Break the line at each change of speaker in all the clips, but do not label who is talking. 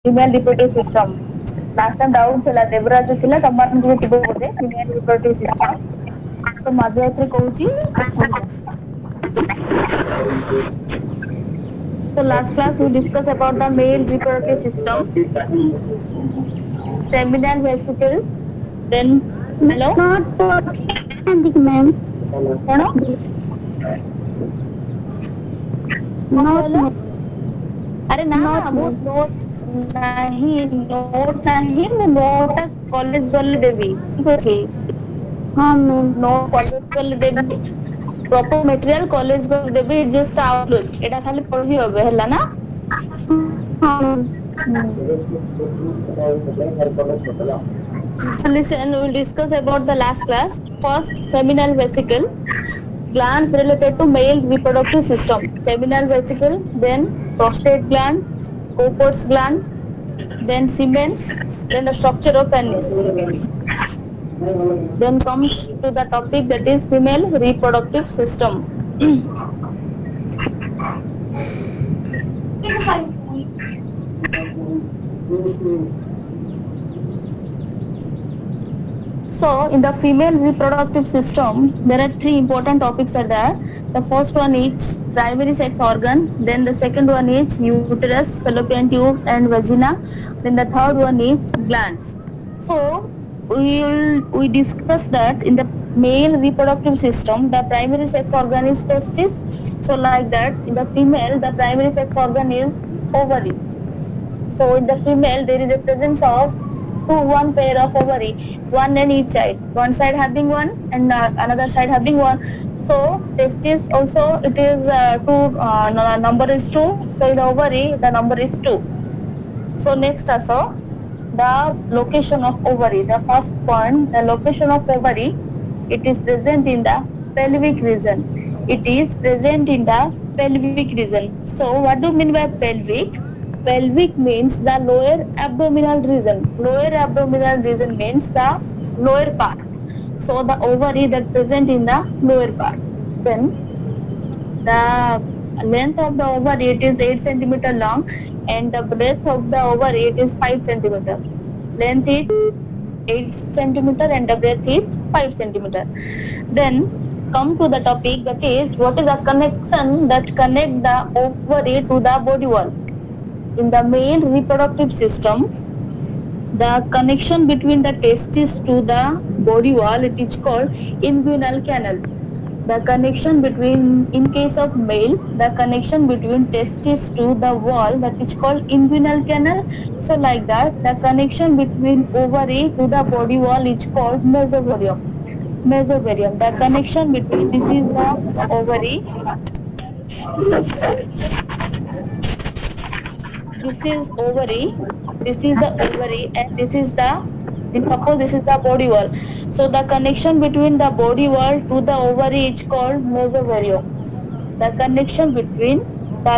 female reproductive system. Last time doubt thila Devraj thila tamanku bi thibo bode female reproductive system. So Majayatri କହୁଛି So last class we discussed about the male reproductive system, seminal vesicle, then hello
Not organic, ma'am.
କଣ କଣ
Not
କହିଲ?
ma'am.
ଆରେ ନା
Not
ମୁଁ
ma'am.
Note ନାହିଁ ମୁଁ note college ଗଲେ ଦେବି ଠିକ ଅଛି
हाँ मैम.
ନୋଟ କଲେଜ ଗଲେ ଦେବି ପ୍ରପର ମେଟେରିଆଲ କଲେଜ ଗଲେ ଦେବି ଜଷ୍ଟ ଆଉଟଲୁକ୍ ଏଟା ଖାଲି ପଢି ହବେ ହେଲା ନା
हाँ ma'am.
So listen, we will discuss about the last class. First, seminal vesicle, glands related to male reproductive system. Seminal vesicle, then prostate gland, Cowper's gland, then semen, then the structure of penis. Then comes to the topic that is female reproductive system. So, in the female reproductive system, there are three important topics are there. The first one is primary sex organ, then the second one is uterus, fallopian tube, and vagina. Then the third one is glands. So, we discuss that in the male reproductive system, the primary sex organ is testis. So, like that, in the female, the primary sex organ is ovary. So in the female, there is a presence of one pair of ovary, one in each side. One side having one, and another side having one. So testis also it is two. Number is two. So in the ovary, the number is two. So next also the location of ovary. The first point, the location of ovary, it is present in the pelvic region. It is present in the pelvic region. So what do you mean by pelvic? Pelvic means the lower abdominal region. Lower abdominal region means the lower part. So the ovary that present in the lower part. Then the length of the ovary it is 8 centimeter long and the breadth of the ovary it is 5 centimeter. Length is 8 centimeter and the breadth is 5 centimeter. Then come to the topic that is what is the connection that connect the ovary to the body wall. In the male reproductive system, the connection between the testis to the body wall it is called inguinal canal. The connection between, in case of male, the connection between testis to the wall that is called inguinal canal. So like that, the connection between ovary to the body wall is called mesovarium. Mesovarium. The connection between this is the ovary. This is ovary. This is the ovary, and this is the. This, suppose this is the body wall. So the connection between the body wall to the ovary is called mesovarium. The connection between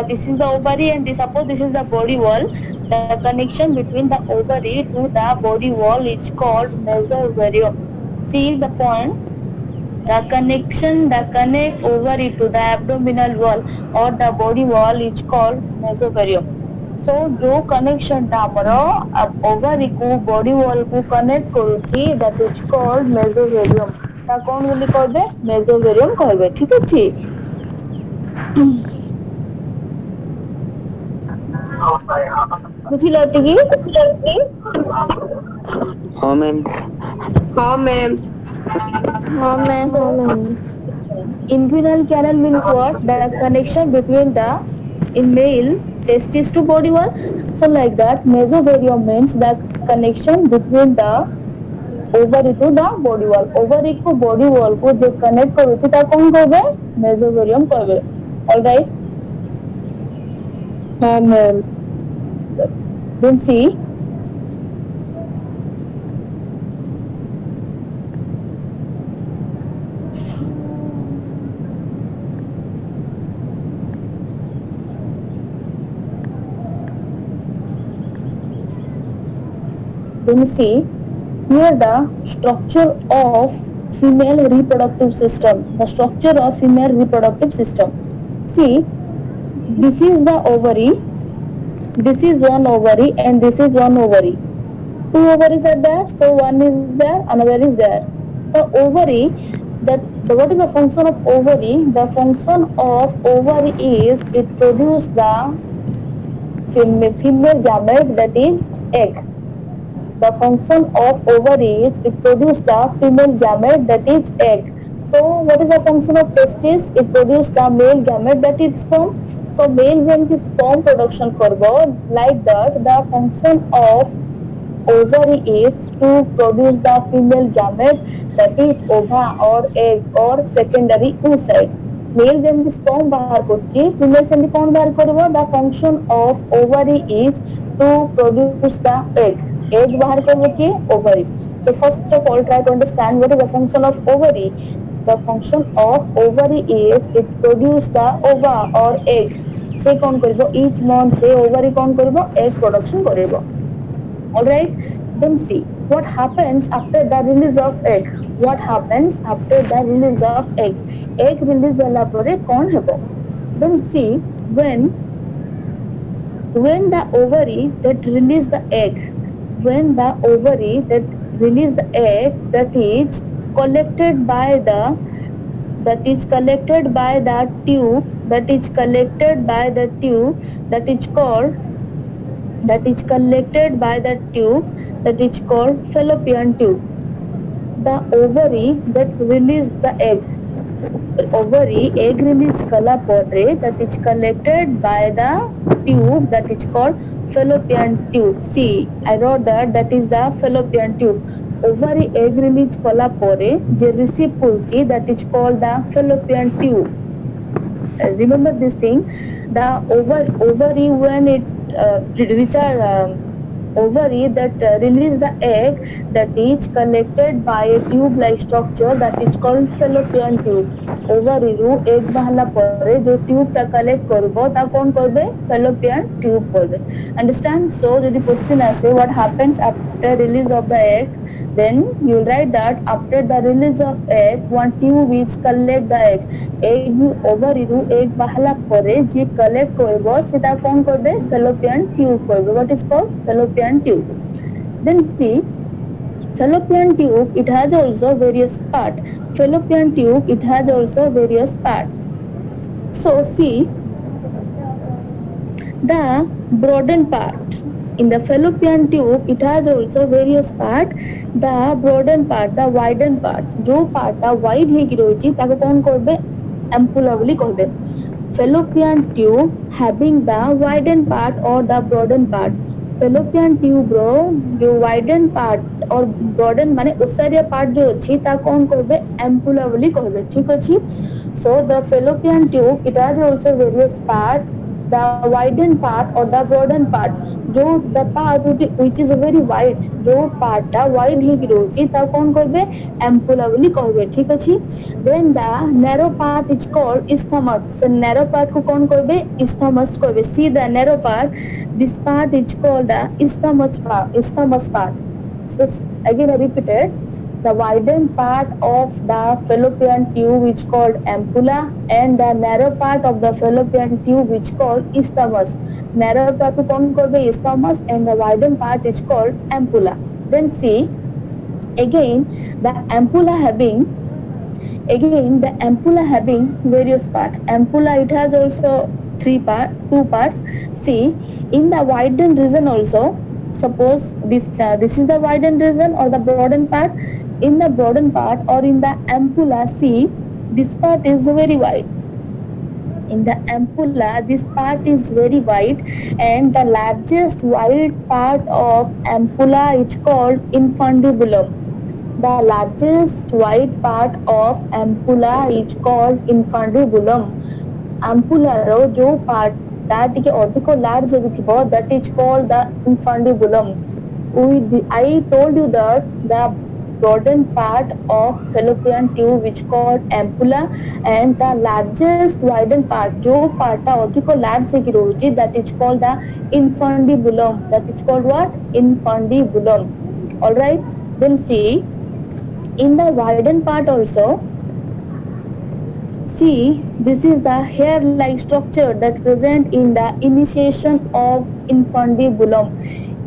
this is the ovary and suppose this is the body wall. The connection between the ovary to the body wall is called mesovarium. See the point. The connection the connect ovary to the abdominal wall or the body wall is called mesovarium. So जो connection टा हमरो ovary को body wall को connect करूची that is called mesovarium. ता कौन बोली कहबे mesovarium कहबे ठीक अछि बुझिल कि
हाँ मैम.
हाँ मैम.
हाँ मैम. हाँ ma'am.
inguinal canal means what? The connection between the in male testis to body wall. So like that, mesovarium means the connection between the ovary to the body wall. Ovary को body wall को जो connect करूची ता कौन कहबे? Mesovarium कहबे. All right.
हाँ ma'am.
Then see. Then see here the structure of female reproductive system. The structure of female reproductive system. See, this is the ovary. This is one ovary and this is one ovary. Two ovaries are there, so one is there, another is there. The ovary, what is the function of ovary? The function of ovary is it produces the female gamete, that is egg. The function of ovary is it produces the female gamete, that is egg. So what is the function of testis? It produces the male gamete, that is sperm. So male when the sperm production करबो, like that the function of ovary is to produce the female gamete, that is ova or egg or secondary oocyte. Male when the sperm bahar करछि, female when the कौन bahar करबो? The function of ovary is to produce the egg. Egg bahar करबो कि ovary. So first of all try to understand what is the function of ovary. The function of ovary is it produce the ova or egg. से कौन करबो? Each month रे ovary कौन करबो? Egg production करबो. Alright, then see what happens after the release of egg. What happens after the release of egg? Egg release ହେଲା ପରେ କଣ ହେବ? Then see when the ovary that release the egg, when the ovary that release the egg, that is collected by the tube, that is collected by the tube, that is called that is collected by the tube, that is called fallopian tube. The ovary that release the egg, ovary egg release kala pore, that is collected by the tube, that is called fallopian tube. See, I wrote that is the fallopian tube. Ovary egg release kala pore je receive pulchi, that is called the fallopian tube. Remember this thing, the ovary when it which are ovary that release the egg, that is collected by a tube like structure, that is called fallopian tube. ovary ru egg bahla pore jo tube ta collect करबो ता कौन करबे? fallopian tube करबे. Understand? So जदि question ase what happens after release of the egg, then you write that after the release of egg one tube is collect the egg. egg ovary ru egg bahla pore je collect करबो सेटा कौन करबे? fallopian tube करबे. What is called? fallopian tube. Then see, fallopian tube it has also various part. Fallopian tube it has also various part. So see the broadened part. In the fallopian tube it has also various part. The broadened part, the widened part, जो part टा wide ହେଇକି ରହିଛି ତାକୁ କଣ କହିବେ? ampulla ବୋଲି କହିବେ. Fallopian tube having the widened part or the broadened part. fallopian tube रो जो widened part और broadened माने ओसारिया part जो अछि ता कौन कहबे? ampulla ବୋଲି कहबे. ठीक अछि? So the fallopian tube it has also various part. The widened part or the broadened part, जो the part which is very wide, जो part टा wide ହେଇକି ରହୁଛି ତା कौन कहबे? ampulla ବୋଲି कहबे. ठीक अछि? Then the narrow part is called isthmus. So narrow part को कौन कहबे? isthmus कहबे. See the narrow part, this part is called the isthmus part. So again I repeated, the widened part of the fallopian tube is called ampulla and the narrow part of the fallopian tube is called isthmus. Narrow part को कौन कहबे? isthmus and the widened part is called ampulla. Then see again the ampulla having various part. Ampulla it has also two parts. See, in the widened region also, suppose this is the widened region or the broadened part. In the broadened part or in the ampulla, see this part is very wide. In the ampulla this part is very wide and the largest wide part of ampulla is called infundibulum. The largest wide part of ampulla is called infundibulum. ampulla ro jo part ता टिके अधिक large हेबिथिबो, that is called the infundibulum. I told you that the broadened part of fallopian tube which called ampulla and the largest widened part जो part टा अधिक large हेकी रहुची, that is called the infundibulum. That is called what? infundibulum. All right, then see in the widened part also, See, this is the hair-like structure that present in the initiation of infundibulum.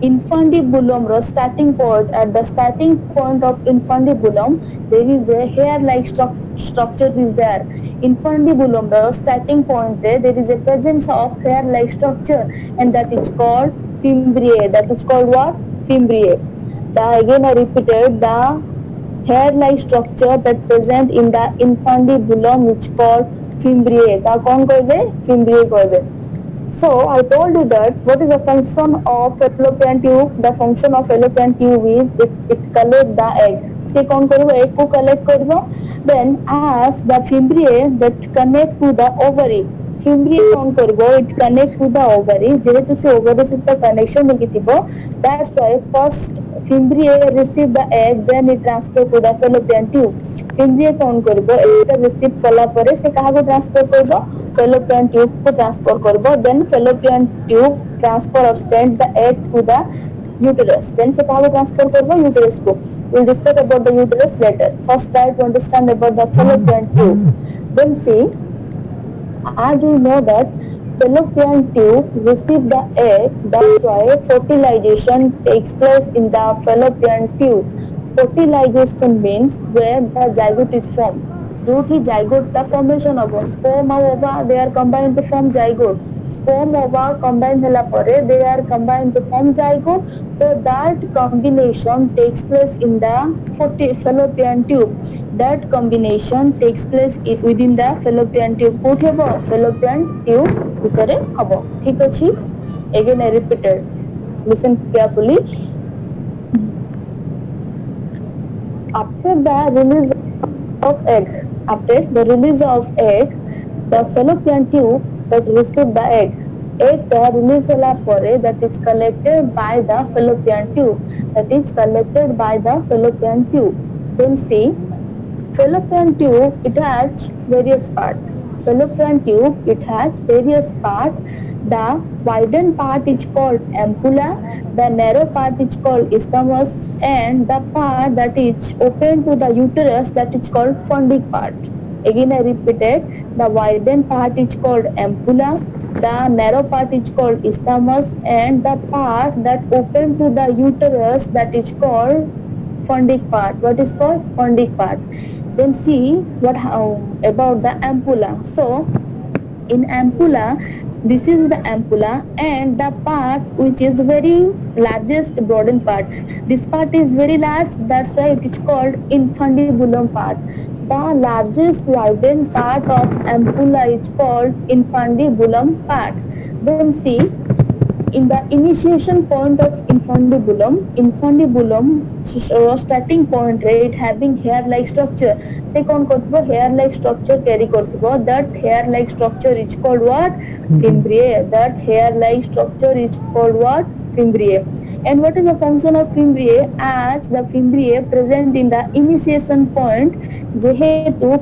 Infundibulum ro starting point, at the starting point of infundibulum, there is a hair-like structure is there. Infundibulum ro starting point there is a presence of hair-like structure, and that is called fimbriae. That is called what? Fimbriae. The again I repeated, the hair-like structure that present in the infundibulum which called fimbriae. ता कौन कहबे? Fimbriae कहबे. So I told you that what is the function of fallopian tube? The function of fallopian tube is it collect the egg. से कौन करिवो? egg को collect करिवो. Then as the fimbriae that connect to the ovary. Fimbriae कौन करिवो? It connect to the ovary. जेहेतु से ovary से connection होगी थिबो. That's why first fimbriae receive the egg, then it transfer to the fallopian tube. fimbriae कौन करिवो? egg receive कला परे से कहा को transfer करिवो? fallopian tube को transfer करबो. Then fallopian tube transfer or send the egg to the uterus. Then से कहा को transfer करबो? uterus को. We'll discuss about the uterus later. First try to understand about the fallopian tube. Then see, as you know that fallopian tube receive the egg, that's why fertilization takes place in the fallopian tube. Fertilization means where the zygote is formed. जोठी zygote का formation of sperm और ova they are combined to form zygote. Sperm ova combine होला परे they are combined to form zygote. So that combination takes place in the fallopian tube. That combination takes place within the fallopian tube. कोठी हबो? fallopian tube भितरे हबो. ठीक अछि? Again I repeated. Listen carefully. After the release of egg, the fallopian tube that receive the egg release होला परे that is collected by the fallopian tube. Then see, fallopian tube it has various parts. The widened part is called ampulla, the narrow part is called isthmus, and the part that is open to the uterus that is called fundic part. Again I repeated, the widened part is called ampulla, the narrow part is called isthmus, and the part that open to the uterus that is called fundic part. What is called fundic part? Then see how about the ampulla. So in ampulla, this is the ampulla, and the part which is very largest broadened part. This part is very large, that's why it is called infundibulum part. The largest widened part of ampulla is called infundibulum part. Then see, in the initiation point of infundibulum starting point rate having hair-like structure. से कौन करथिबो? hair-like structure carry करथिबो. That hair-like structure is called what? Fimbriae. That hair-like structure is called what? Fimbriae. And what is the function of fimbriae? As the fimbriae present in the initiation point, जेहेतु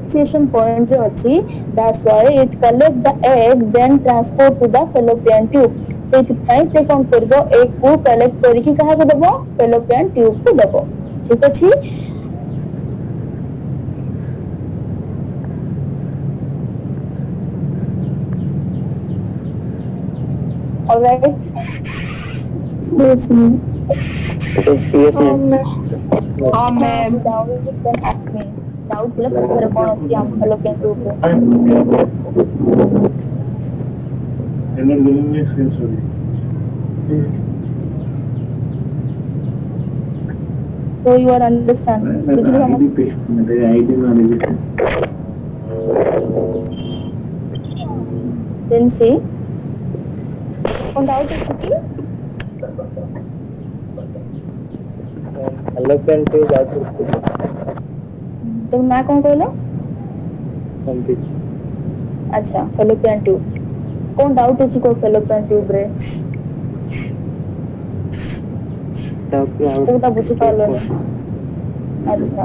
initiation point रे अछि, that's why it collect the egg then transport to the fallopian tube. सेथिपाई से कोन करबो? egg को collect करिकि कहा को देबो? fallopian tube को देबो. ठीक अछि? All right.
Yes, ma'am.
Yes, ma'am.
Ma'am. Doubt you can ask me. Doubt sila pagkara kung ano siya ang fallopian tube. So you are understand. बुझली समझ? Then see. कौन doubt है किसी?
fallopian tube आगे
तो ना कौन कहलो?
something
अच्छा fallopian tube. कौन doubt है को fallopian tube रे? तो बुझी पालो ना. अच्छा.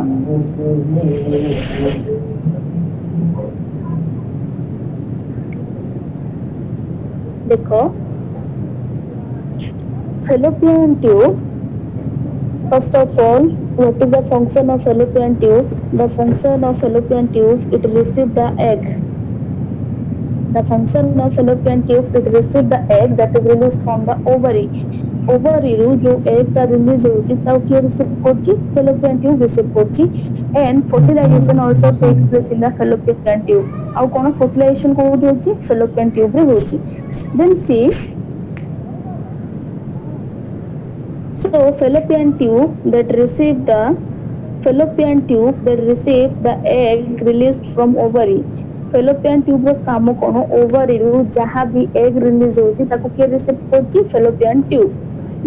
देखो fallopian tube first of all what is the function of fallopian tube? The function of fallopian tube, it receives the egg. The function of fallopian tube, it receives the egg that is released from the ovary. Ovary ରୁ जो egg ଟା release होची ताऊ किए receive करची? Fallopian tube receive करची. And fertilization also takes place in the fallopian tube. ଆଉ कोन fertilization कोउठी होची? Fallopian tube रे होची. Then see, so fallopian tube that receive the egg released from ovary. fallopian tube ର କାମ କଣ? ovary ରୁ ଯାହା ବି egg release होची ताको किए receive करची? fallopian tube.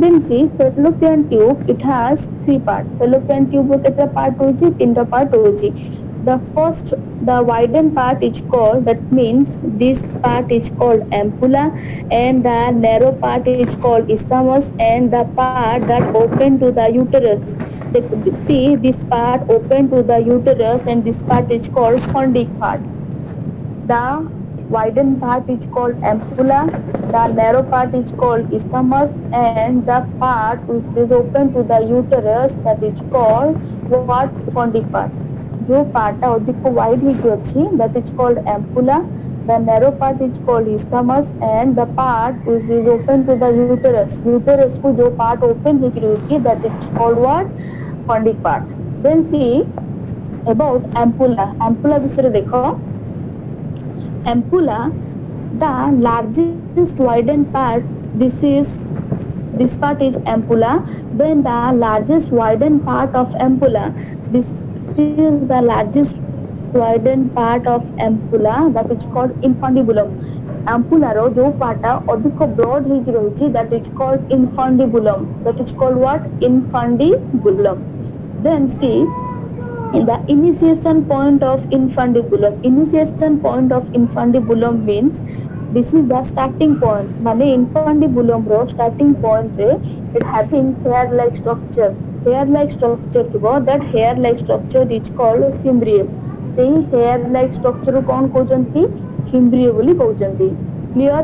Then see, fallopian tube, it has three parts. fallopian tube रो केते part होची? तीनटा part होची. The first, the widened part is called, that means this part is called ampulla, and the narrow part is called isthmus, and the part that open to the uterus. See, this part open to the uterus, and this part is called fundic part. The widened part is called ampulla, the narrow part is called isthmus, and the part which is open to the uterus, that is called what? Fundic part. जो part अधिक wide होती अछि, that is called ampulla. The narrow part is called isthmus, and the part which is open to the uterus. uterus को जो part open होती रहउछि, that is called what? fundic part. Then see about ampulla. ampulla विषय देखो. ampulla, the largest widened part, this part is ampulla. Then the largest widened part of ampulla, this is the largest widened part of ampulla, that is called infundibulum. ampulla रो जो पार्टा अधिक broad हे कि रहउछि, that is called infundibulum. that is called what? infundibulum. Then see, in the initiation point of infundibulum. initiation point of infundibulum means this is the starting point. माने infundibulum रो starting point रे it having hair like structure. hair like structure थिबो, that hair like structure is called fimbriae. से hair like structure कोन कहउचंती? fimbriae बोली कहउचंती. clear?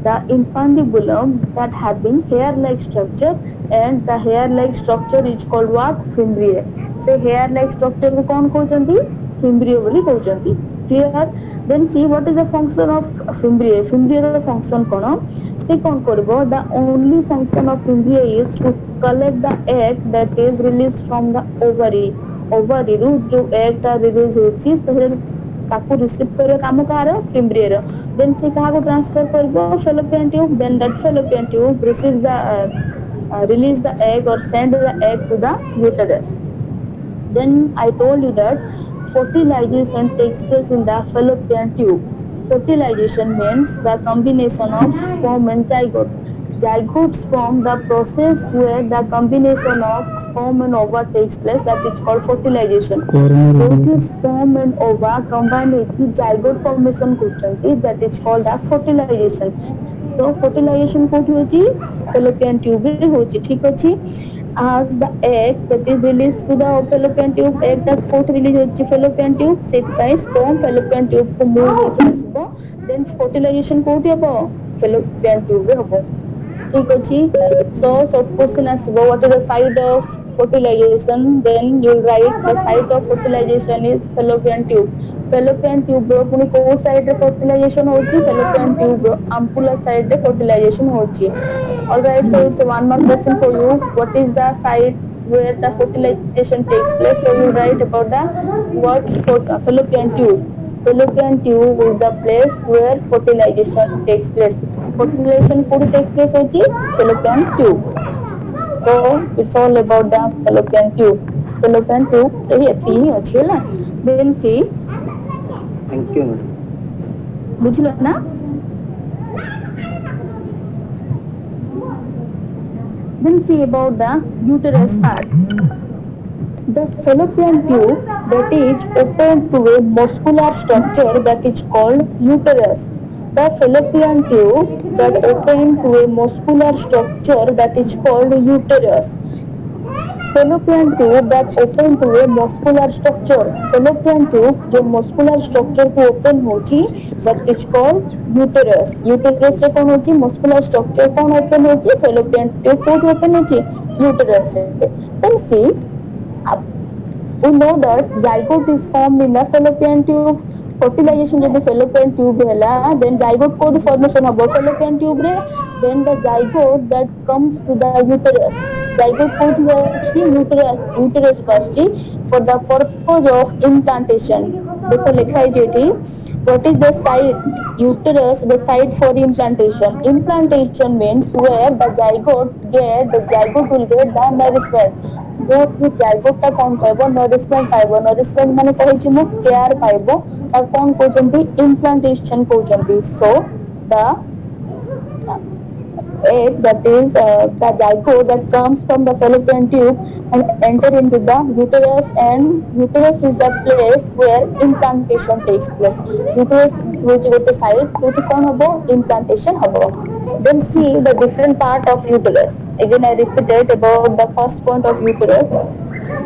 The infundibulum that having hair like structure, and the hair like structure is called what? fimbriae. से hair like structure को कोन कहउचंती? fimbriae बोली कहउचंती. clear? Then see, what is the function of fimbriae? fimbriae row function कोन? से कोन करबो? The only function of fimbriae is to collect the egg that is released from the ovary. ovary ରୁ जो egg टा release होची, से ताको receive करे काम कार fimbriae रो. Then से कहा को ट्रांसफर करबो? fallopian tube. Then that fallopian tube receive the release the egg or send the egg to the uterus. Then I told you that fertilization takes place in the fallopian tube. fertilization means the combination of sperm and zygote. Zygotes form the process where the combination of sperm and ova takes place, that is called fertilization. जो sperm and ova combine होकर zygote formation करछंती, that is called the fertilization. So fertilization कोठी होची? fallopian tube रे होची. ठीक अछि? as the egg that is released to the fallopian tube, egg that कोठी release होची fallopian tube, सेतपाई sperm fallopian tube को move होके आसीबो. then fertilization कोठी हबो? fallopian tube रे हबो. ठीक अछि? so short question आसीबो, what is the site of fertilization? then you write the site of fertilization is fallopian tube. fallopian tube रो पुनी को साइड रे fertilization होची? fallopian tube रो ampulla side रे fertilization होची. all right, so it's one more question for you. what is the site where the fertilization takes place? so you write about the what? fallopian tube. fallopian tube is the place where fertilization takes place. fertilization कोठी takes place होची? fallopian tube. so it's all about the fallopian tube. fallopian tube एही एथि ही अछि ना. then see,
Thank you.
बुझलो ना? Then see about the uterus part. The fallopian tube that is open to a muscular structure that is called uterus. The fallopian tube that open to a muscular structure that is called uterus. fallopian tube that open to a muscular structure. fallopian tube जो muscular structure को open होची, that is called uterus. uterus रे कौन होची? muscular structure कौन open होची? fallopian tube को open होची? uterus रे. then see, We know that zygote is formed in the fallopian tube. Fertilization जब fallopian tube हैला, then zygote को formation of fallopian tube रे, then the zygote that comes to the uterus. Zygote को uterus for the purpose of implantation. देखो लिखा है जेठी. What is the site? Uterus, the site for implantation. Implantation means where the zygote will get the nourishment. जो zygote कौन पाइबो nourishment पाइबो. Nourishment माने कहिछि मु care पाइबो और कौन कहउचंती implantation कहउचंती. So the egg, that is the zygote that comes from the fallopian tube and enter into the uterus, and uterus is the place where implantation takes place. Uterus which is the site which kon hobo implantation hobo. Then see the different part of uterus. Again I repeated about the first point of uterus.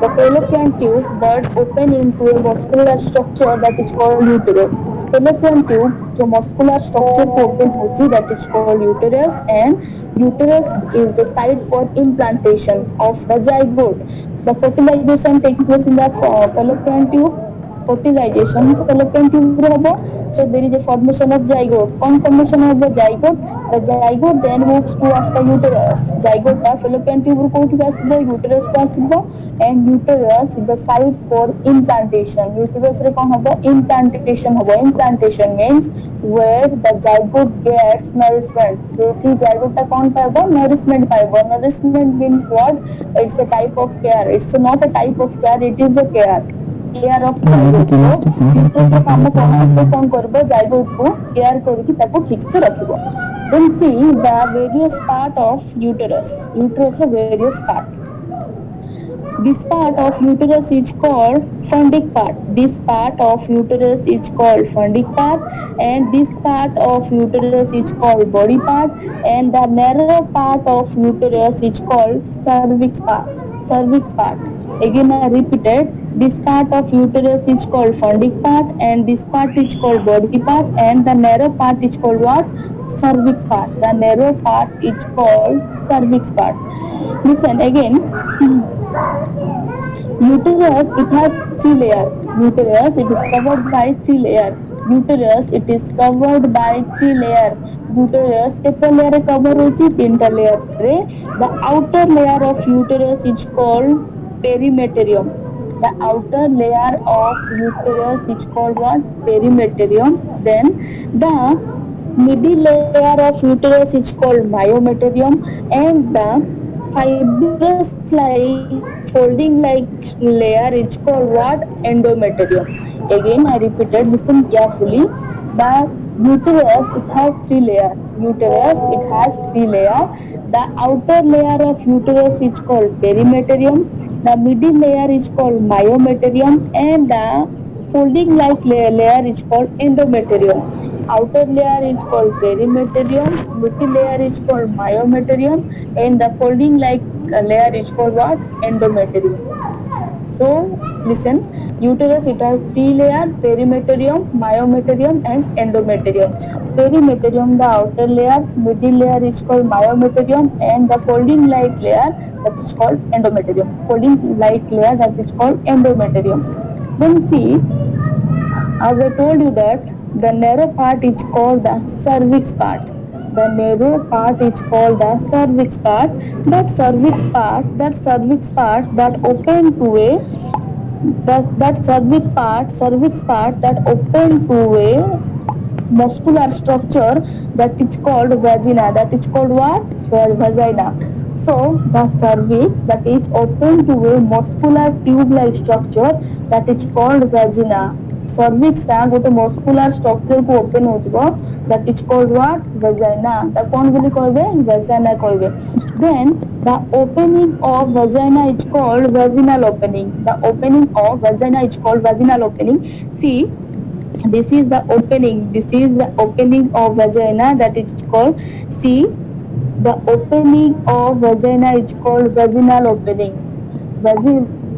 The fallopian tube that open into a muscular structure that is called uterus. Fallopian tube जो muscular structure को open होती, that is called uterus, and uterus is the site for implantation of the zygote. The fertilization takes place in the fallopian tube. Fertilization fallopian tube रे होबो. So there is a formation of zygote. कौन formation of the zygote? The zygote then moves towards the uterus. Zygote का fallopian tube को उठ आसिबो, uterus को आसिबो, and uterus is the site for implantation. Uterus रे कौन होबो implantation होबो. Implantation means where the zygote gets nourishment. जो कि zygote का कौन पाइबो nourishment पाइबो. Nourishment means what? It's a type of care. It's not a type of care. It is a care. Care of zygote. So uterus रे काम कौन करबो zygote को care करके ताको ठीक से रखिबो. Then see the various part of uterus. Uterus है various part. This part of uterus is called fundic part. This part of uterus is called fundic part, and this part of uterus is called body part, and the narrow part of uterus is called cervix part. Cervix part. Again I repeated. This part of uterus is called fundic part, and this part is called body part, and the narrow part is called what? Cervix part. The narrow part is called cervix part. Listen again. Uterus, it has three layers. Uterus, it is covered by three layers. Uterus, it is covered by three layers. Uterus केते layer cover होची तीनटा layer रे. The outer layer of uterus is called perimeterium. The outer layer of uterus is called what? Perimeterium. Then the middle layer of uterus is called myometerium, and the fibrous like folding like layer is called what? Endometerium. Again I repeated, listen carefully. The uterus, it has three layers. Uterus, it has three layers. The outer layer of uterus is called perimeterium, the middle layer is called myometerium, and the folding like layer is called endometerium. Outer layer is called perimeterium, middle layer is called myometerium, and the folding like layer is called what? Endometerium. So listen, uterus, it has three layers: perimeterium, myometerium, and endometerium. Perimeterium, the outer layer, middle layer is called myometerium, and the folding like layer, that is called endometerium. Folding like layer, that is called endometerium. Then see, as I told you that the narrow part is called the cervix part. The narrow part is called the cervix part. That cervix part that open to a cervix part that open to a muscular structure that is called vagina. That is called what? Vagina. So the cervix that is open to a muscular tube-like structure that is called vagina. Cervix टा गोटे muscular structure को open होतिबो, that is called what? Vagina. ता कोन बोली कहबे? Vagina कहबे. Then the opening of vagina is called vaginal opening. The opening of vagina is called vaginal opening. See, this is the opening. This is the opening of vagina, that is called. See, the opening of vagina is called vaginal opening.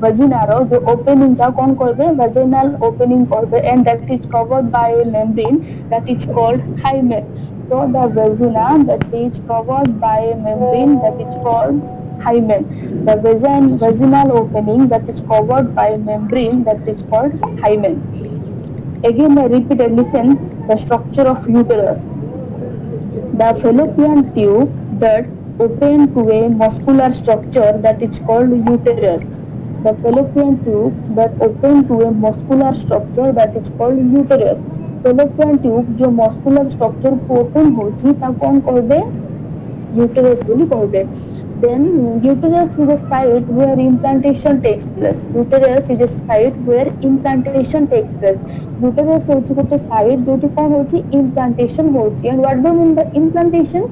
Vagina रो जो opening टा कौन कहबे? Vaginal opening कहबे, and that is covered by a membrane that is called hymen. So the vagina that is covered by a membrane that is called hymen. The vaginal opening that is covered by membrane that is called hymen. Again, I repeat, listen, the structure of uterus. The fallopian tube that open to a muscular structure that is called uterus. The fallopian tube that open to a muscular structure that is called uterus. fallopian tube जो muscular structure को open होची ताको कौन कहबे uterus बोली कहबे. Then uterus is a site where implantation takes place. Uterus is a site where implantation takes place. Uterus होची गोटे site जोटी कौन होची implantation होची. And what do you mean by implantation?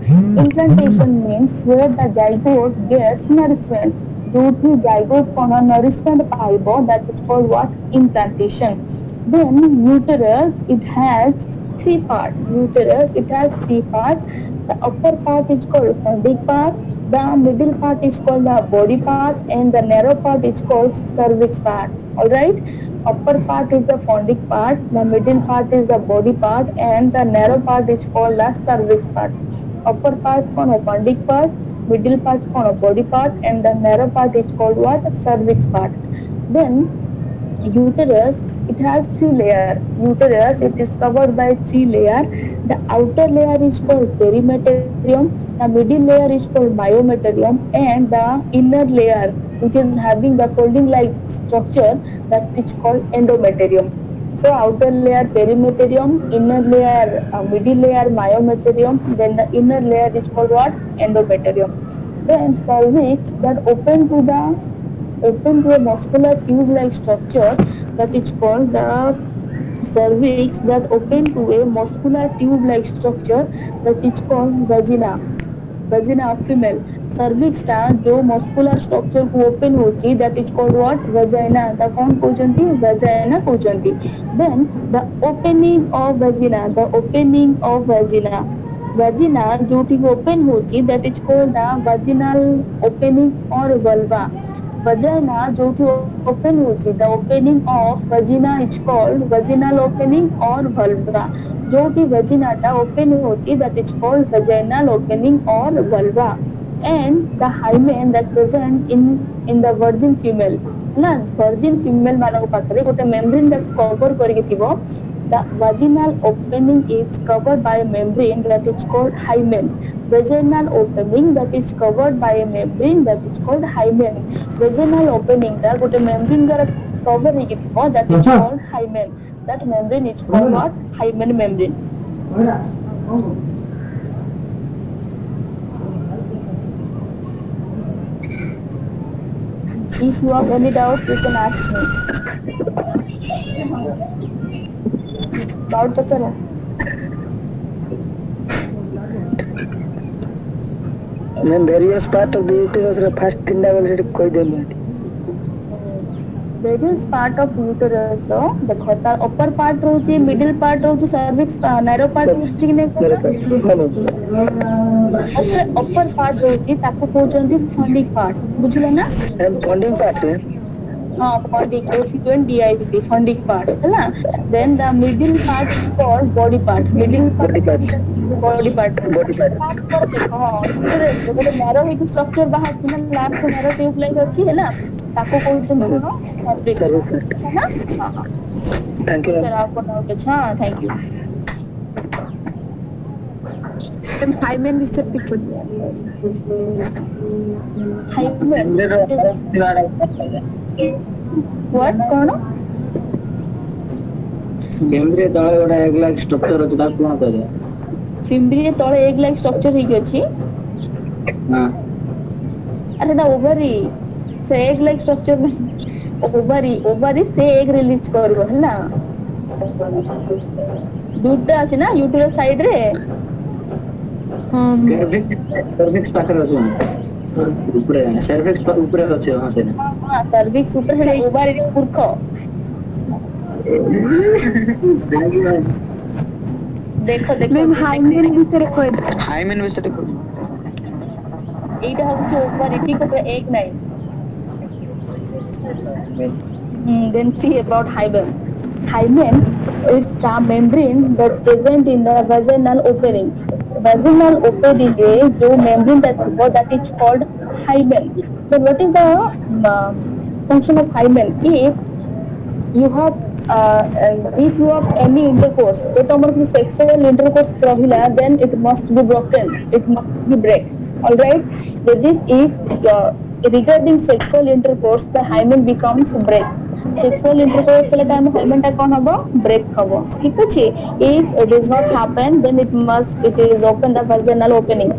Implantation means where the zygote gets nourishment. जोटी zygote कौन nourishment पाइबो, that is called what? Implantation. Then uterus, it has three parts. Uterus, it has three parts. The upper part is called fundic part. The middle part is called the body part, and the narrow part is called cervix part. Alright, upper part is the fundic part, the middle part is the body part, and the narrow part is called the cervix part. Upper part called a fundic part, middle part called a body part, and the narrow part is called what? Cervix part. Then uterus, it has three layers. Uterus, it is covered by three layers. The outer layer is called perimeterium, the middle layer is called myometerium, and the inner layer, which is having the folding like structure, that is called endometerium. So outer layer perimeterium, inner layer middle layer myometerium, then the inner layer is called what? Endometerium. Then cervix, that open to a muscular tube like structure, that is called the cervix, that open to a muscular tube like structure, that is called vagina. Vagina of female. Cervix टा जो muscular structure को open होची, that is called what? Vagina. ता कौन कहउचंती? Vagina कहउचंती. Then the opening of vagina, the opening of vagina. Vagina जोटी open होची, that is called the vaginal opening or vulva. Vagina जोटी open होची, the opening of vagina is called vaginal opening or vulva. जोटी vagina टा open होची, that is called vaginal opening or vulva. And the hymen that present in the virgin female, ना virgin female मानक पाखरे गोटे membrane that cover करके थिबो. The vaginal opening is covered by a membrane that is called hymen. Vaginal opening that is covered by a membrane that is called hymen. Vaginal opening टा गोटे membrane द्वारा cover ହେଇକି थिबो, that is called hymen. That membrane is called what? Hymen membrane. If you have any doubt, you can ask me. Doubt पचरा.
Ma'am, various part of the uterus रे first तीन टा बोले कोई देनी है.
Various part of uterus, देखो तार upper part रोचे, middle part रोचे, cervix, narrow part रोचे कि नहीं? upper part रोचे ताको कहउचंती fundic part. बुझले ना?
Funding part रे.
हाँ, fundic, F-U-N-D-I-C, fundic part, है ना? Then the middle part is called body part. Middle part.
Body part.
Body part.
Body part.
हाँ, uterus गोटे narrow एक structure बाहर से ना large narrow tube like अच्छी है ना? ताको कहउचंती ना? cervix, है ना? हाँ.
Thank you.
सर आपको डाउट है? हाँ, thank you.
hymen विषय टिप्पण.
Hymen. What? कौन?
मेम्ब्रे तळे गोटा एक लाख स्ट्रक्चर अछि ता कोन कहबे?
फिम्बरी तळे एक लाख स्ट्रक्चर ही अछि.
हां.
अरे ना ओवरी से एक लाख स्ट्रक्चर में ओवरी से एक रिलीज करबो है ना. दुटा अछि ना यूट्यूब साइड रे.
सर्विक्स पाखरे अछि. ऊपर सर्विक्स पर ऊपर अछि हां से.
हां, सर्विक्स ऊपर है ओवरी रे पुरख. देखो
मैम hymen विषय कोई.
हाइमेन विषय को
एटा होची ओवरी ठीक है एक नहीं. Then see about hymen. Hymen, it's the membrane that present in the vaginal opening. Vaginal opening है जो membrane that is called hymen. Then what is the function of hymen? You have if you have any intercourse, so तमर जो sexual intercourse रहिला, then it must be broken, it must be break. All right. That is, if regarding sexual intercourse, the hymen becomes break. Sexual intercourse वाला time hymen टा कौन हबो? Break हबो. ठीक अछि. If it does not happen, then it is open the vaginal opening.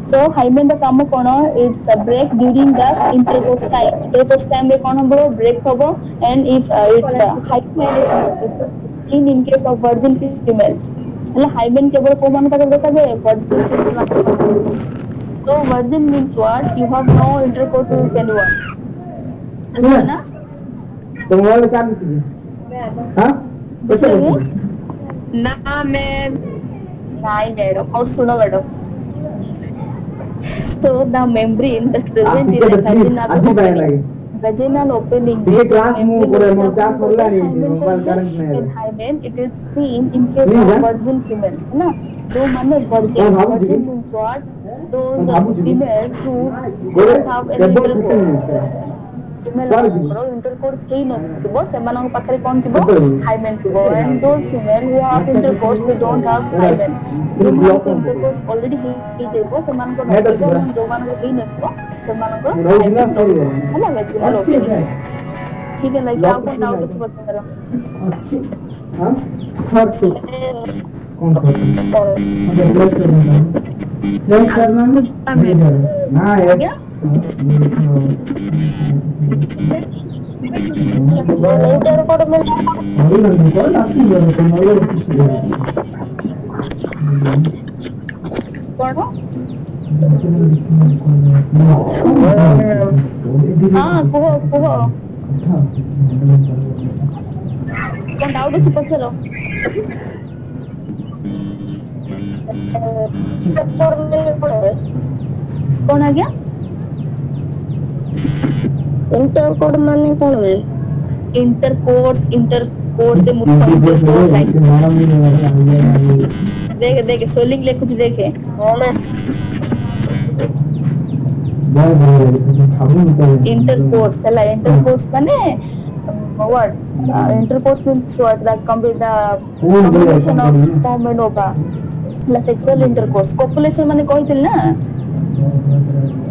So hymen का काम कौन? It's a break during the intercourse time. Intercourse time में कौन हबो? Break हबो. And if hymen is seen in case of virgin female, मतलब hymen केवल को मान का देखा जाए virgin female. So virgin means what? You have no intercourse with anyone. अच्छा ना?
तो मोबाइल चार्ज चाहिए हाँ कैसे बोलते
ना मैम
नहीं मैडम और सुनो madam. So the membrane that present in the vaginal opening
ये क्लास में पूरे मोचास बोलना नहीं है मोबाइल करंट में
in hymen, it is seen in case of virgin female है ना. तो माने virgin means what? Those female who don't have any intercourse. Female intercourse ही नथिबो सेमानक पाखरे कोन थिबो? Hymen थिबो. And those female who have intercourse, they don't have hymen. Intercourse already ही जेबो सेमानक नथिबो, जो मानक ही नथिबो सेमानक हैला vaginal opening. ठीक है. लाइक आपको डाउट अछि बता करो.
हां कौन प्लस करना ना यार
later को मिल कौन? हाँ कुहो कौन डाउट अछि पछरो कौन आ गया? इंटरकोड माने कौन है? इंटरकोर्स से देखे सोलिंग ले कुछ देखे इंटरकोर्स है. इंटरकोर्स माने what? Intercourse means what? That combination of sperm and ova. La sexual intercourse. Copulation माने कहिथिल ना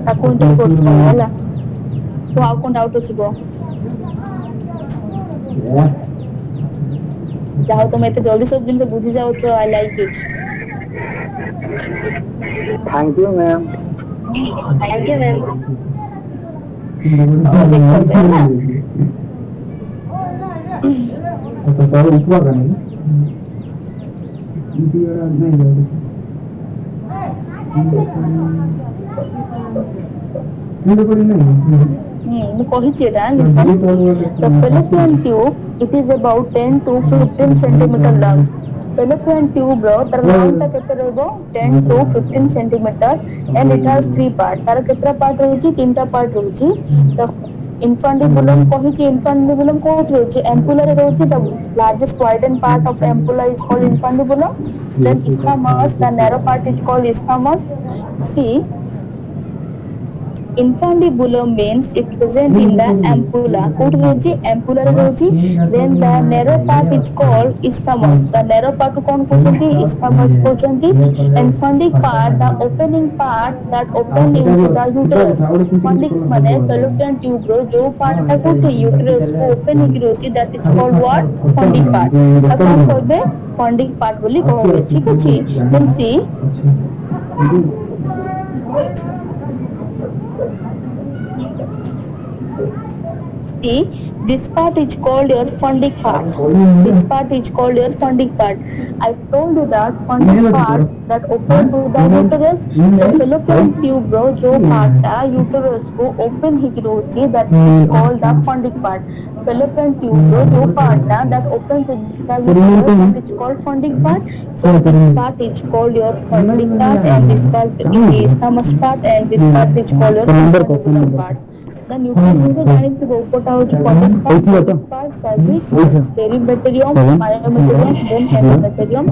ताको इंटरकोर्स कहला. तो आउ कोन डाउट अछि को? जाओ तुम एते जल्दी सब दिन से बुझी जाओ तो I like it.
Thank you ma'am.
Thank you ma'am.
तो तो ऊपर करना वीडियो नहीं
मैं कहिछि एटा listen. The fallopian tube, it is about 10 to 15 centimeter long. Fallopian tube रो तर लंबा केते रहबो? 10 to 15 centimeter and it has 3 part. तार केतरा पार्ट रहउची? 3टा पार्ट रहउची. The infundibulum कहिछि. infundibulum कोठ रहउची? ampulla रे रहउची. The largest widened part of ampulla is called infundibulum. Then isthmus, the narrow part is called isthmus. See, infundibulum means it present in the ampulla. Koth roji? Ampulla re roji. Then the narrow part is called isthmus. The narrow part kon kohanti? Isthmus kohanti. And fundic part, the opening part that open into the uterus. Fundic mane fallopian tube ro jo part ta kothi uterus ko open hiki roji, that is called what? Fundic part. Kon korbe fundic part boli kohobe. ठीक अछि. Then see, this part is called your fundic part. This part is called your fundic part. I told you that fundic part that open to the uterus. So fallopian tube bro जो part था uterus को open he रोची, that is called the fundic part. Fallopian tube bro जो part था that open to the uterus, that is called fundic part. So this part is called your fundic part, and this part is isthmus part, and this part is called your fundic part. The nucleus में जानित गोपोटा हो जो funds part, cervix, peribacterium, myometerium, then endometerium.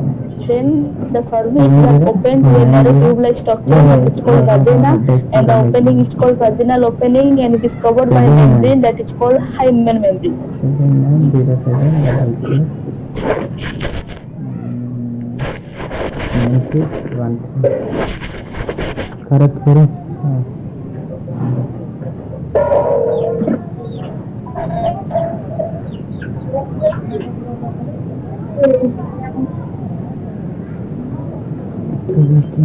Then the cervix that open to a narrow tube-like structure that is called vagina, and the opening is called vaginal opening, and it is covered by a membrane that is called hymen membrane.
Correct.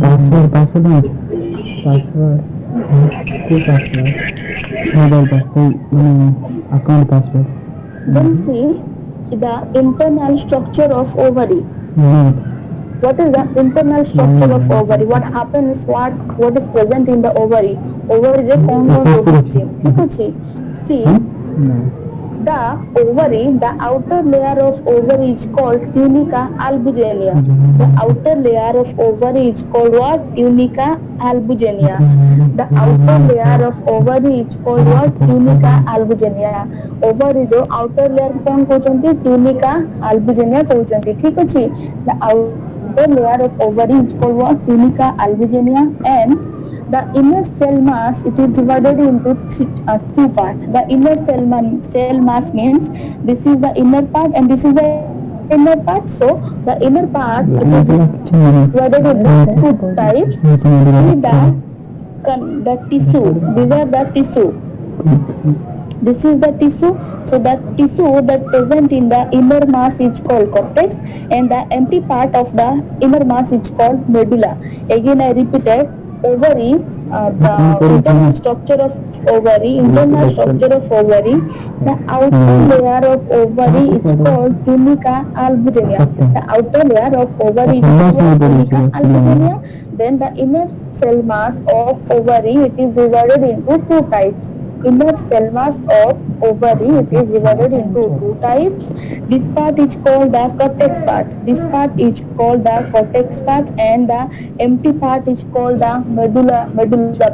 Password. Mobile password. Account password.
Then see the internal structure of ovary. What is the internal structure of ovary? What happens? What is present in the ovary? Ovary जे कौन रहुची, ठीक अछि? See, the ovary, the outer layer of ovary is called tunica albuginea. The outer layer of ovary is called what? Tunica albuginea. The outer layer of ovary is called what? Tunica albuginea. Ovary जो outer layer कौन कहते हैं? Tunica albuginea कहते हैं, ठीक अछि? The outer layer of ovary is called what? Tunica albuginea, and the inner cell mass, it is divided into two parts. The inner cell mass means this is the inner part and this is the inner part. So the inner part, it is divided into two types. See the tissue. These are the tissue. This is the tissue. So the tissue that present in the inner mass is called cortex, and the empty part of the inner mass is called medulla. Again I repeated, ovary, the internal structure of ovary, the outer layer of ovary is called tunica albuginea. The outer layer of ovary is called tunica albuginea. Then the inner cell mass of ovary, it is divided into two types. Inner cell mass of ovary, it is divided into two types. This part is called the cortex part. And the empty part is called the medulla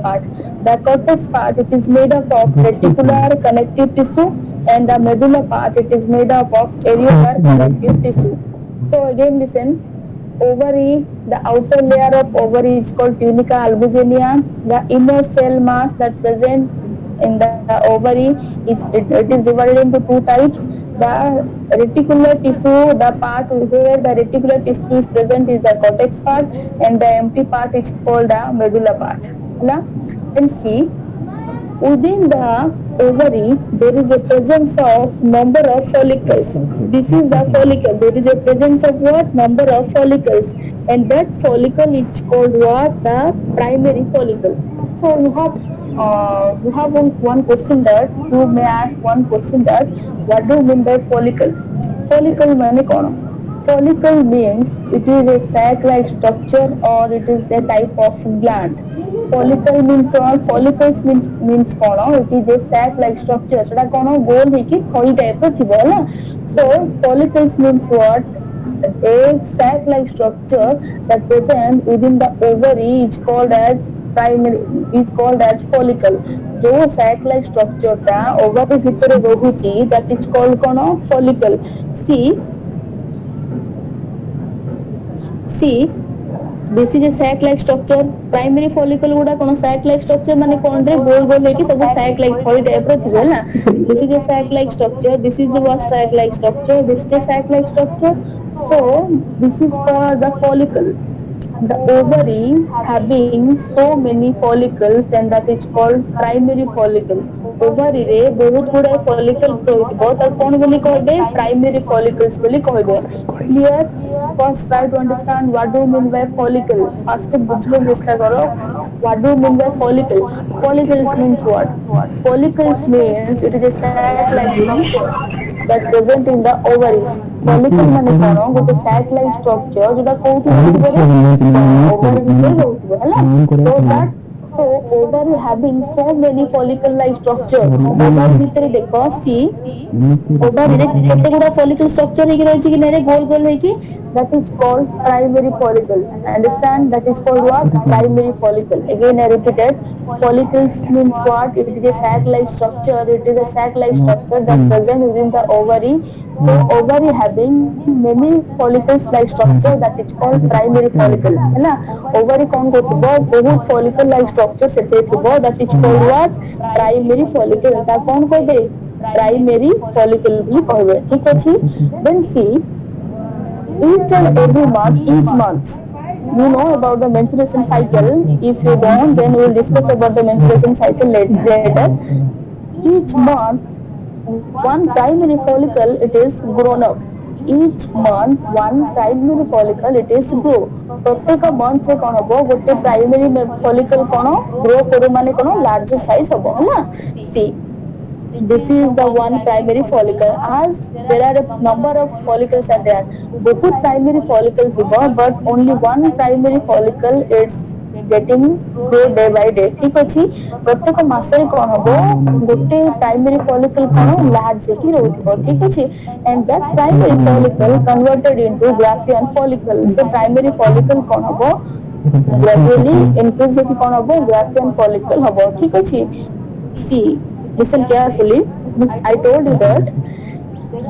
part. The cortex part, it is made up of reticular connective tissue, and the medulla part, it is made up of areolar connective tissue. So again listen. Ovary, the outer layer of ovary is called tunica albuginea. The inner cell mass that present in the ovary it is divided into two types. The reticular tissue, the part where the reticular tissue is present is the cortex part, and the empty part is called the medulla part. Then see, within the ovary there is a presence of number of follicles. This is the follicle. There is a presence of what? Number of follicles, and that follicle is called what? The primary follicle. So you have one question that you may ask one question that what do you mean by follicle? Follicle माने कौन? Follicle means it is a sac-like structure or it is a type of gland. Follicle means what? Follicles means कौन? It is a sac-like structure. So that कौन? गोल है कि थोड़ी type of थिबो ना? So follicles means what? A sac-like structure that present within the ovary is called as follicle. जो sac like structure टा ovary भितर रहुची that is called कौन? Follicle. See, this is a sac like structure. Primary follicle गुड़ा कौन? sac like structure माने कौन रे? गोल गोल है कि सब sac like थोड़ी type रो थिबे ना? This is a sac like structure. This is a sac like structure. This is a sac like structure. So this is called the follicle. The ovary having so many follicles, and that is called primary follicle. Ovary रे बहुत गुड़ा follicle तो तब कौन बोली कहबे? Primary follicles बोली कहबे. Clear? First try to understand what do you mean by follicle. First बुझलो चेष्टा करो. What do you mean by follicle? Follicles means what? Follicles means it is a sac-like structure that present in the ovary. Follicle माने कौन? गोटे sac-like structure जोटा कोउठी होइबो? Ovary भितर होइबो हला. So ovary having so many follicle-like structure. Ovary भितर देखो see, ovary रे केते गुडा follicle structure हेकि रहछि कि नै रे गोल गोल हेकि that is called primary follicle. Understand? That is called what? Primary follicle. Again I repeated, follicles means what? It is a sac-like structure. It is a sac-like structure that present within the ovary. So ovary having many follicles like structure, that is called primary follicle. है ना? ovary कौन करथिबो? बहुत follicle like structure सेते थिबो, that is called what? primary follicle. ता कौन कहबे? primary follicle भी कहबे. ठीक अछि? Then see, each and every month, each month, you know about the menstruation cycle. If you don't, then we will discuss about the menstruation cycle later. Each month, one primary follicle it is grown up. Each month, one primary follicle it is grow. प्रत्येक month से कौन हबो? गोटे primary follicle कौन grow करू माने कौन larger size हबो, है ना? See, this is the one primary follicle. As there are a number of follicles are there, बहुत primary follicles थिबो, but only one primary follicle it's getting grow day by day. ठीक अछि? प्रत्येक मासरे कोन हबो? गोटे primary follicle कोन large हेकी रहउथिबो. ठीक अछि? And that primary follicle converted into Graafian follicle. So primary follicle कोन हबो? Gradually increase हेकी कोन हबो? Graafian follicle हबो. ठीक अछि? See, listen carefully. I told you that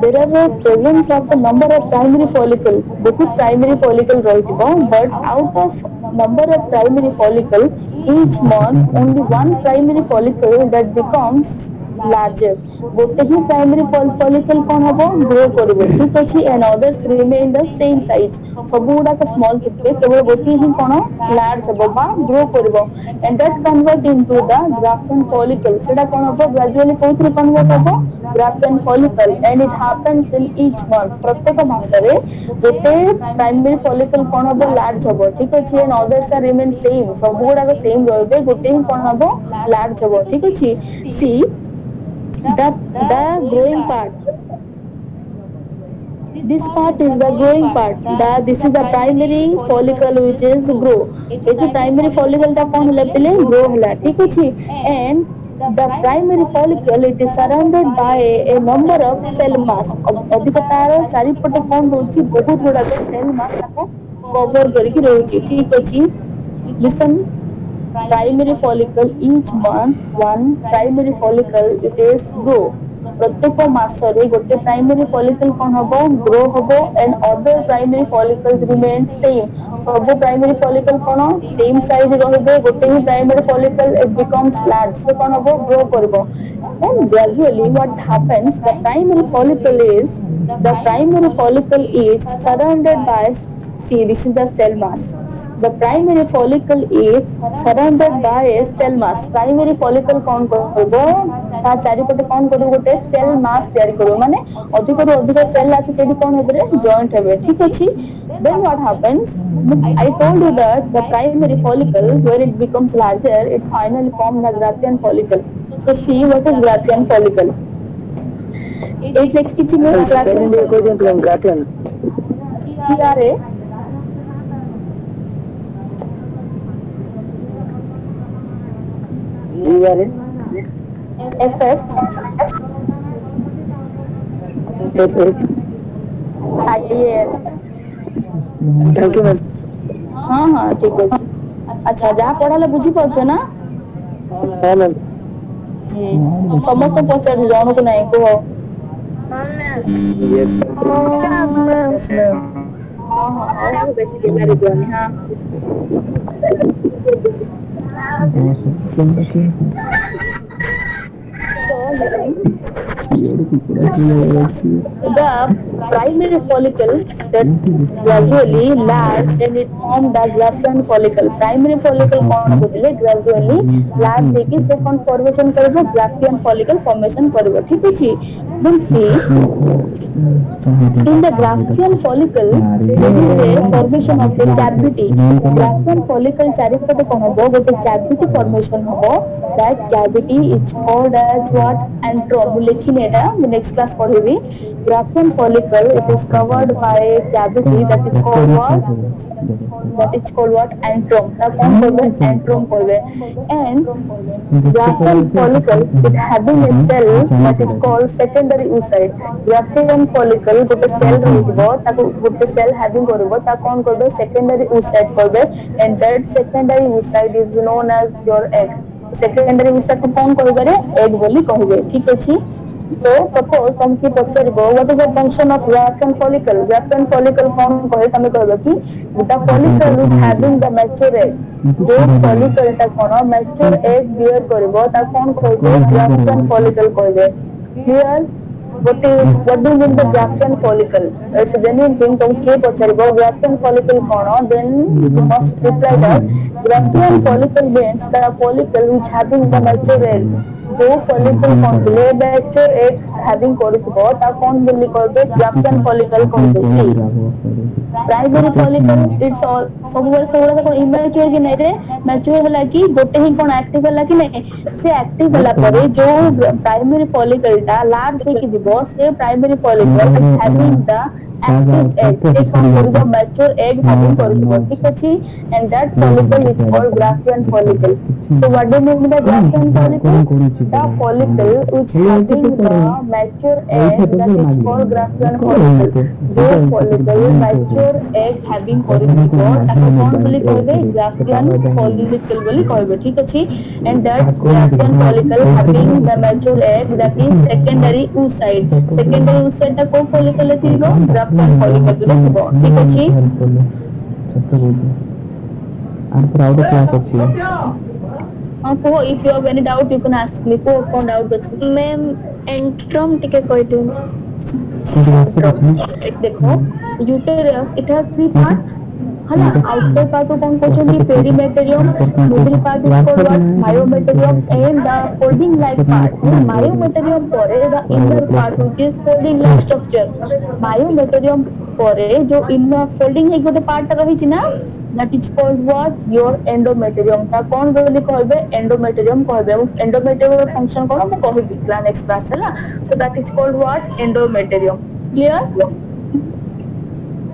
there are a presence of a number of primary follicle. बहुत primary follicle रहइथिबो, but out of number of primary follicle, each month only one primary follicle that becomes larger. गोटे ही primary follicle कौन हबो? grow करिवो. ठीक अछि? And others remain the same size. सब गुडा का small थिबे, केवल गोटे ही कोन large हबो बा grow करिवो. And that convert into the Graafian follicle. सेटा कोन हबो? gradually कोथरे convert हबो? Graafian follicle. And it happens in each month. प्रत्येक मासरे गोटे primary follicle कोन हबो? large हबो. ठीक अछि? And others are remain same. सब गुडा का same रहबे, गोटे ही कोन हबो? large हबो. ठीक अछि? See, the growing part, this part is the growing part. This is the primary follicle which is grow. ये जो primary follicle ता कौन होला? पहले grow होला. ठीक अछि? And the primary follicle it is surrounded by a number of cell mass. अधिकतार चारिपटे कौन रहउछि? बहुत बड़ा cell mass ताको cover करके रहउछि. ठीक अछि? Listen, primary follicle each month one primary follicle it is grow. प्रत्येक मासरे गोटे प्राइमरी फॉलिकल कोन हबो? ग्रो हबो. And other primary follicles remain same. सब प्राइमरी फॉलिकल कोन सेम साइज रहबे, गोटे ही primary follicle it becomes large. से कोन हबो? ग्रो करबो. And gradually what happens? The primary follicle is surrounded by, see, this is the cell mass. The primary follicle is surrounded by a cell mass. Primary follicle कौन करबो? ता चारिपटे कौन करबो? गोटे सेल मास तयारी करबो. माने अधिक रु अधिक सेल आसी सेठी कौन हेबे? जॉइंट हेबे. ठीक अछि? Then what happens? I told you that the primary follicle when it becomes larger it finally forms the Graafian follicle. So see what is Graafian follicle. एक लेख किछि में
Spelling देखो जो तुम Graafian.
GRA
GRA
FF
FF.
IAS.
Thank you ma'am.
हाँ हाँ ठीक अछि. अच्छा जहाँ पढ़ाले बुझी पाउछ ना?
हाँ ma'am.
समस्त पचारि जणो को नहीं को.
Yes ma'am. Yes ma'am.
हाँ हाँ और बेसी गेलारी दुआनी. हाँ the primary follicle that gradually large and it form the Graafian follicle. Primary follicle कौन होतिले? gradually large हेकी से कौन formation करबो? Graafian follicle formation करबो. ठीक अछि? Then see, in the Graafian follicle there is a formation of a cavity. Graafian follicle चारिपटे कौन हबो? गोटे cavity formation हबो. That cavity is called as what? Antron. लेखिने एटा नेक्स्ट क्लास पढ़ेबी Graafian follicle it is covered by cavity that is called what antrum ता कौन करबे antrum करबे and Graafian follicle it having a cell that is called secondary oocyte Graafian follicle गोटे cell रहिबो ताको गोटे सेल having करबो ता कौन करबे secondary oocyte करबे and that secondary oocyte is known as your egg secondary oocyte को कौन कहबे रे एग बोली कहबे ठीक अछि so suppose तुम की पचरबो what is the function of Graafian follicle कौन कहे तमे कहबे कि the follicle is having the mature egg जो फॉलिकल ता कोन मैच्योर एग बियर करबो ता कौन कहबे ग्राफियन फॉलिकल कहबे clear what do you mean the graphian follicle it's a genuine thing तुम के पचरबो graphian follicle cone then you must reply that graphian follicle means the follicle which having the mature egg जो follicle कोन ले mature egg having करथबो ता कोन बोली कहबे graphian follicle कहबे see primary follicle it's all सबुबेले कोन इमेच्योर कि नै रे मैच्योर होला कि गोटे ही कोन एक्टिव होला कि नै से एक्टिव होला परे जो प्राइमरी फॉलिकल ता लार्ज से कि दिबो से primary follicle having the active egg से कोन करबो मैच्योर एग हैविंग करबो ठीक अछि and that follicle is called graphian follicle so what do you mean by graphian follicle the follicle which having the mature egg that is called graphian follicle जो follicle mature egg having करबो ताको कोन बोली कहबे graphian follicle बोली कहबे ठीक अछि and that graphian follicle having the mature egg that is secondary oocyte ता कोन follicle थिबो graphian follicle थिबो ठीक अछि
and proud class अछि
को if you have any doubt you can ask me को कोन डाउट अछि
मैम एंट्रम टिके कहि दिउ
देखो uterus it has three part हला आउटर पार्ट को कौन कहछन perimetrium middle part is called what myometrium and the folding like part myometrium परे the inner part which is folding like structure myometrium परे जो इनर फोल्डिंग एक गोटे part रही छि ना that is called what your endometrium ता कौन बोली कहबे एंडोमेटेरियम कहबे एंडोमेटेरियम फंक्शन कोन हम कहबी क्लास नेक्स्ट क्लास हला so that is called what endometrium clear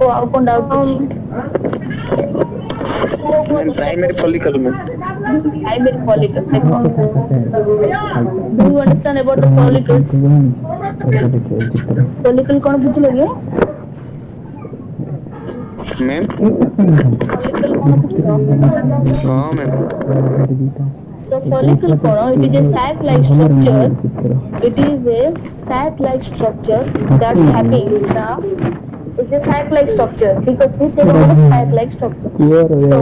तो आउ कोन डाउट
प्राइमरी फॉलिकल में
primary follicle do you understand about the follicles follicle कौन बुझ लगे
मैम हां मैम
so follicle कौन it is a sac like structure that having the it is sac like structure ठीक है से sac like structure so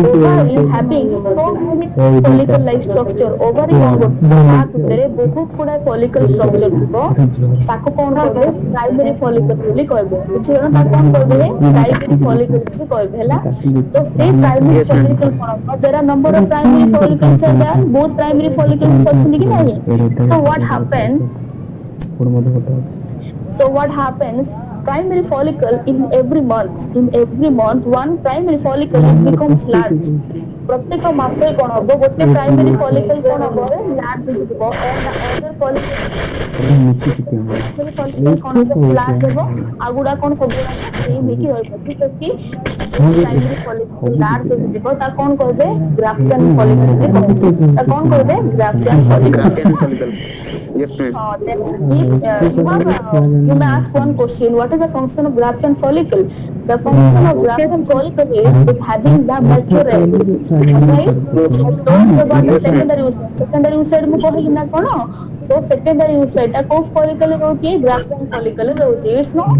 ovary having so many follicle like structure ovary ता भितरे बहुत गुडा follicle structure थिबो ताको कोन कहबे प्राइमरी follicle बोली कहबो बुझियो ना कोन कहबे प्राइमरी follicle बोली कहबे हला तो से प्राइमरी follicle कोन there are number of primary follicles are there both primary follicles अछन कि नहीं so what happens primary follicle in every month one primary follicle becomes large प्रत्येक मासे कोन हबो गोटे प्राइमरी follicle कोन हबो लार्ज दिखबो and other follicle कोन लार्ज हबो आगुडा कोन सब सेम हेकी होय ठीक अछि प्राइमरी follicle लार्ज दिखबो ता कोन कहबे ग्राफियन follicle ता कोन कहबे Graafian follicle
yes ma'am
if you may ask one question what is the function of graphian follicle the function of graphian follicle is having the mature egg right don't about the secondary oocyte mu कहली ना कोन so secondary oocyte ता को follicle रहउची graphian follicle रहउची it's not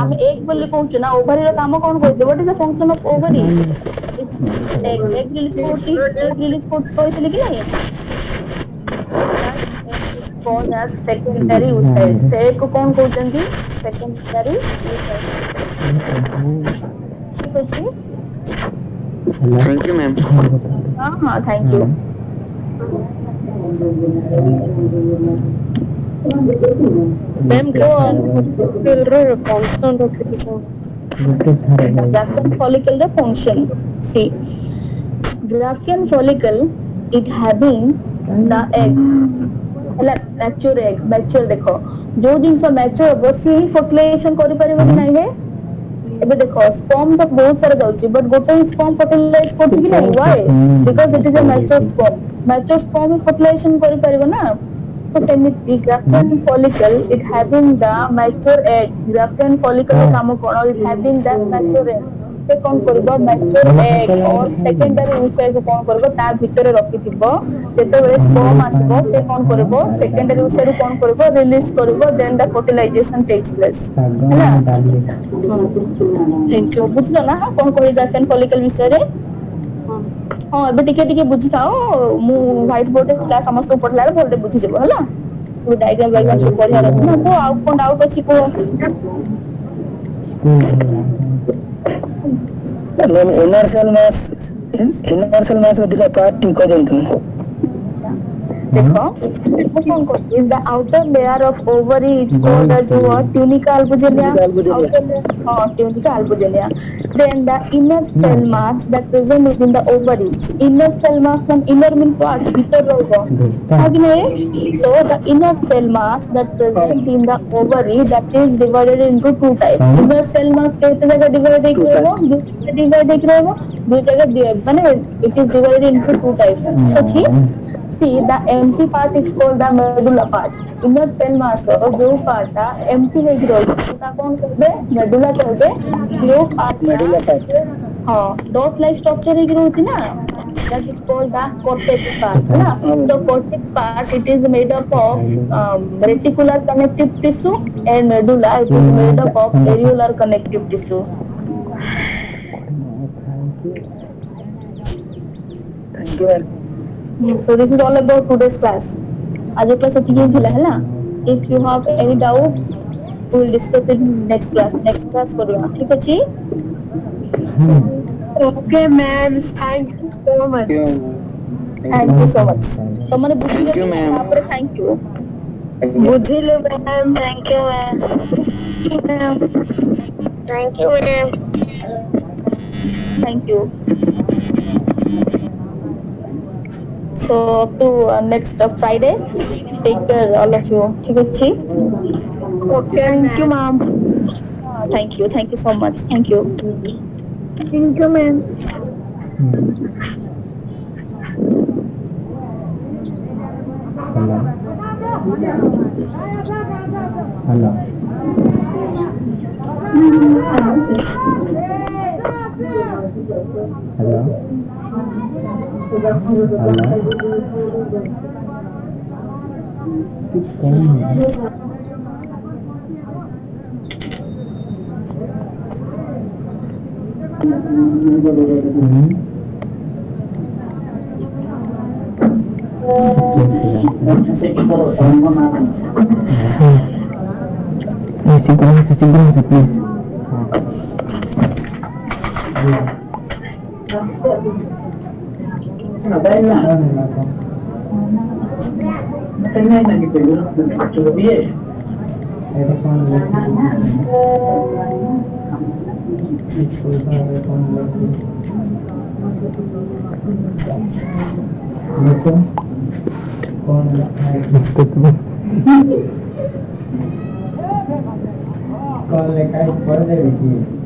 हम एक बोली कहू ना ovary रो काम कोन कहते what is the function of ovary egg release करती कहले कि नहीं called as secondary oocyte से को कौन कहउचंती secondary oocyte ठीक अछि
थैंक यू मैम
हां थैंक यू
मैम को फिल रो कांस्टेंट रखितो
graphian follicle the function see graphian follicle it having the egg ହେଲା ମ୍ୟାଚୁର ଏଗ୍ ମ୍ୟାଚୁର ଦେଖ ଯୋଉ ଜିନିଷ ମ୍ୟାଚୁର ହବ ସିଏ ହିଁ ଫର୍ଟିଲାଇଜେସନ କରିପାରିବ କି ନାହିଁ ହେ ଏବେ ଦେଖ ସ୍ପର୍ମ ତ ବହୁତ ସାରା ଯାଉଛି ବଟ୍ ଗୋଟେ ହିଁ ସ୍ପର୍ମ ଫର୍ଟିଲାଇଜ କରୁଛି କି ନାହିଁ why because it is a mature sperm ହିଁ ଫର୍ଟିଲାଇଜେସନ କରିପାରିବ ନା तो सेमिति ग्राफ्टेन follicle it having the mature egg ग्राफ्टेन follicle ର କାମ କଣ it having the mature egg से कौन करबो mature egg और secondary oocyte को कौन करबो ता भितर रखिथिबो जेते बेले sperm आसीबो से कौन करबो secondary oocyte कौन करबो रिलीज करबो then the fertilization takes place हैना थैंक यू बुझलो ना कौन कहि ग्राफ्टेन follicle विषय रे हाँ ଏବେ ଟିକେ ଟିକେ ବୁଝିଥାଅ ମୁଁ ହ୍ୱାଇଟ ବୋର୍ଡ ରେ କ୍ଲାସ ସମସ୍ତଙ୍କୁ ପଢିଲା ବେଳେ ଭଲରେ ବୁଝିଯିବ ହେଲା ତୁ ଡାଇଗ୍ରାମ ସବୁ ପଢିବାର ଅଛି ନା ତ ଆଉ କଣ ଡାଉଟ ଅଛି କୁହ
मैम इनर सेल मास दिला पार्ट टी को देंतु
देखो वो कौन करती है the outer layer of ovary is called as what tunica albuginea outer layer हाँ tunica albuginea then the inner cell mass that present within the ovary inner cell mass from inner means what भीतर रहेगा हाँ कि नहीं so the inner cell mass that present in the ovary that is divided into two types inner cell mass कैसे जगह divide एक रहेगा divide एक रहेगा दो जगह माने it is divided into two types अच्छी See, the empty part is called the medulla part. Inner cell mass or जो part टा empty है ग्रोथ, उसका कौन कहते हैं? medulla कहते हैं. जो part टा, हाँ, dot like structure है ग्रोथ ना, that is called the cortex part, ना. So cortex part it is made up of reticular connective tissue and medulla it is made up of areolar connective tissue.
Thank you
So this is all about today's class. आज class इतनी ही थी ना. If you have any doubt, we will discuss it next class. Next class करूँगा. ठीक है जी?
Okay, ma'am. Thank you so much.
Thank you so much. तो मैंने
Thank you, ma'am.
यहाँ पर thank you.
बुझिलो ma'am. Thank you, ma'am. Thank you, ma'am.
Thank you. So up to next Friday. Take care all of you. ठीक है जी?
Okay,
Thank you, ma'am. Thank you. Thank you so much. Thank you.
Thank you, ma'am.
Hello hello síncronese, please. Con le cae fuerte de